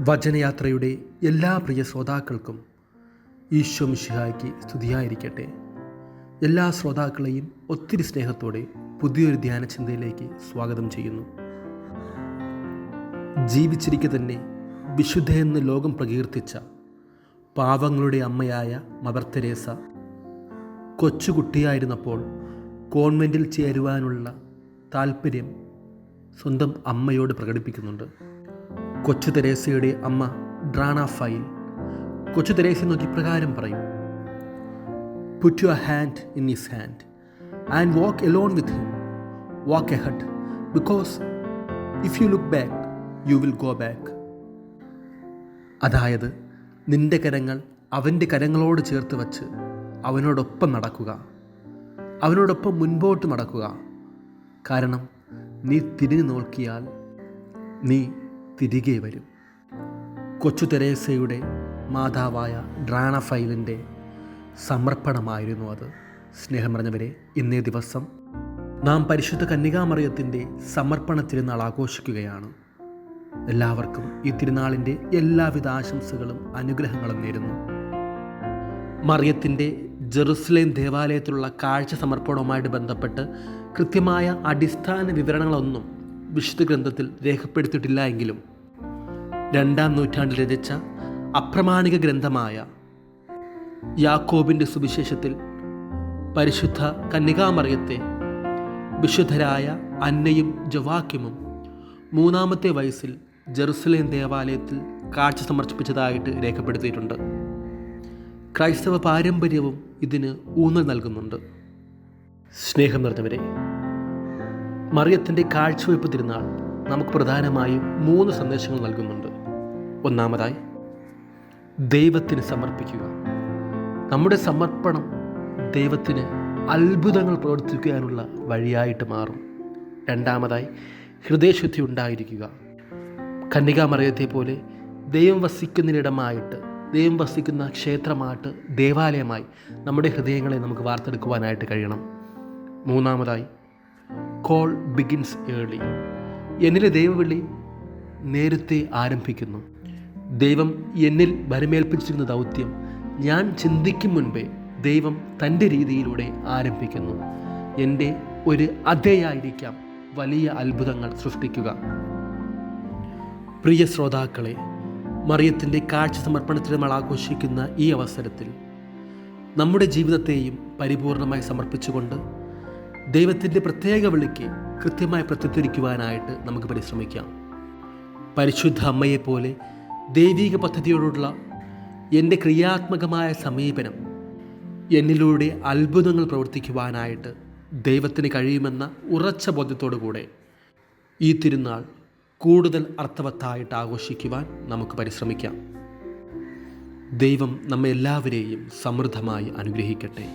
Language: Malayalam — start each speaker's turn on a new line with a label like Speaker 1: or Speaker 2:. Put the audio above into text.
Speaker 1: വചനയാത്രയുടെ എല്ലാ പ്രിയ ശ്രോതാക്കൾക്കും ഈശോ മിശിഹായ്ക്ക് സ്തുതിയായിരിക്കട്ടെ. എല്ലാ ശ്രോതാക്കളെയും ഒത്തിരി സ്നേഹത്തോടെ പുതിയൊരു ധ്യാന ചിന്തയിലേക്ക് സ്വാഗതം ചെയ്യുന്നു. ജീവിച്ചിരിക്കെ തന്നെ വിശുദ്ധയെന്ന് ലോകം പ്രകീർത്തിച്ച പാവങ്ങളുടെ അമ്മയായ മദർ തെരേസ കൊച്ചുകുട്ടിയായിരുന്നപ്പോൾ കോൺവെൻറ്റിൽ ചേരുവാനുള്ള താല്പര്യം സ്വന്തം അമ്മയോട് പ്രകടിപ്പിക്കുന്നുണ്ട്. കൊച്ചു തെരേസയുടെ അമ്മ ഡ്രാണ ഫൈൽ കൊച്ചു തെരേസയെ നോക്കി പ്രകാരം പറയും: put your hand in his hand and walk Elon with him. Walk ahead, because if you look back you will go back. അതായത്, നിന്റെ കരങ്ങൾ അവൻ്റെ കരങ്ങളോട് ചേർത്ത് വച്ച് അവനോടൊപ്പം നടക്കുക, അവനോടൊപ്പം മുൻപോട്ട് നടക്കുക. കാരണം നീ തിരിഞ്ഞു നോക്കിയാൽ നീ തിരികെ വരും. കൊച്ചു തെരേസയുടെ മാതാവായ ഡ്രാണ ഫൈലിൻ്റെ സമർപ്പണമായിരുന്നു അത്. സ്നേഹം നിറഞ്ഞവരെ, ഇന്നേ ദിവസം നാം പരിശുദ്ധ കന്യകാമറിയത്തിൻ്റെ സമർപ്പണ തിരുനാൾ ആഘോഷിക്കുകയാണ്. എല്ലാവർക്കും ഈ തിരുനാളിൻ്റെ എല്ലാവിധ ആശംസകളും അനുഗ്രഹങ്ങളും നേരുന്നു. മറിയത്തിൻ്റെ ജെറുസലേം ദേവാലയത്തിലുള്ള കാഴ്ച സമർപ്പണവുമായിട്ട് ബന്ധപ്പെട്ട് കൃത്യമായ അടിസ്ഥാന വിവരണങ്ങളൊന്നും വിശുദ്ധ ഗ്രന്ഥത്തിൽ രേഖപ്പെടുത്തിയിട്ടില്ല എങ്കിലും 2-ാം നൂറ്റാണ്ടിൽ രചിച്ച അപ്രമാണിക ഗ്രന്ഥമായ യാക്കോബിൻ്റെ സുവിശേഷത്തിൽ പരിശുദ്ധ കന്യകാമറിയത്തെ വിശുദ്ധരായ അന്നയും ജവാക്യമും 3-ാമത്തെ വയസ്സിൽ ജെറുസലേം ദേവാലയത്തിൽ കാഴ്ച സമർപ്പിച്ചതായിട്ട് രേഖപ്പെടുത്തിയിട്ടുണ്ട്. ക്രൈസ്തവ പാരമ്പര്യവും ഇതിന് ഊന്നൽ നൽകുന്നുണ്ട്. സ്നേഹം നിറഞ്ഞവരെ, മറിയത്തിൻ്റെ കാഴ്ചവെപ്പ് തിരുനാൾ നമുക്ക് പ്രധാനമായും 3 സന്ദേശങ്ങൾ നൽകുന്നുണ്ട്. ഒന്നാമതായി, ദൈവത്തിന് സമർപ്പിക്കുക. നമ്മുടെ സമർപ്പണം ദൈവത്തിന് അത്ഭുതങ്ങൾ പ്രവർത്തിക്കാനുള്ള വഴിയായിട്ട് മാറും. രണ്ടാമതായി, ഹൃദയശുദ്ധി ഉണ്ടായിരിക്കുക. കന്യകാമറിയത്തെ പോലെ ദൈവം വസിക്കുന്നതിനിടമായിട്ട്, ദൈവം വസിക്കുന്ന ക്ഷേത്രമായിട്ട്, ദേവാലയമായി നമ്മുടെ ഹൃദയങ്ങളെ നമുക്ക് വാർത്തെടുക്കുവാനായിട്ട് കഴിയണം. മൂന്നാമതായി, കോൾ ബിഗിൻസ് ഏർലി. എന്നിലെ ദൈവവിളി നേരത്തെ ആരംഭിക്കുന്നു. ദൈവം എന്നിൽ ഭരമേൽപ്പിച്ചിരുന്ന ദൗത്യം ഞാൻ ചിന്തിക്കും മുൻപേ ദൈവം തൻ്റെ രീതിയിലൂടെ ആരംഭിക്കുന്നു. എൻ്റെ ഒരു അതേയായിരിക്കാം വലിയ അത്ഭുതങ്ങൾ സൃഷ്ടിക്കുക. പ്രിയ ശ്രോതാക്കളെ, മറിയത്തിൻ്റെ കാഴ്ച സമർപ്പണത്തിൽ നമ്മൾ ആഘോഷിക്കുന്ന ഈ അവസരത്തിൽ നമ്മുടെ ജീവിതത്തെയും പരിപൂർണമായി സമർപ്പിച്ചുകൊണ്ട് ദൈവത്തിൻ്റെ പ്രത്യേക വിളിക്ക് കൃത്യമായി പ്രത്യുത്തരിക്കുവാനായിട്ട് നമുക്ക് പരിശ്രമിക്കാം. പരിശുദ്ധ അമ്മയെപ്പോലെ ദൈവിക പദ്ധതിയോടുള്ള എൻ്റെ ക്രിയാത്മകമായ സമീപനം എന്നിലൂടെ അത്ഭുതങ്ങൾ പ്രവർത്തിക്കുവാനായിട്ട് ദൈവത്തിന് കഴിയുമെന്ന ഉറച്ച ബോധ്യത്തോടു കൂടെ ഈ തിരുനാൾ കൂടുതൽ അർത്ഥവത്തായിട്ട് ആഘോഷിക്കുവാൻ നമുക്ക് പരിശ്രമിക്കാം. ദൈവം നമ്മെ എല്ലാവരെയും സമൃദ്ധമായി അനുഗ്രഹിക്കട്ടെ.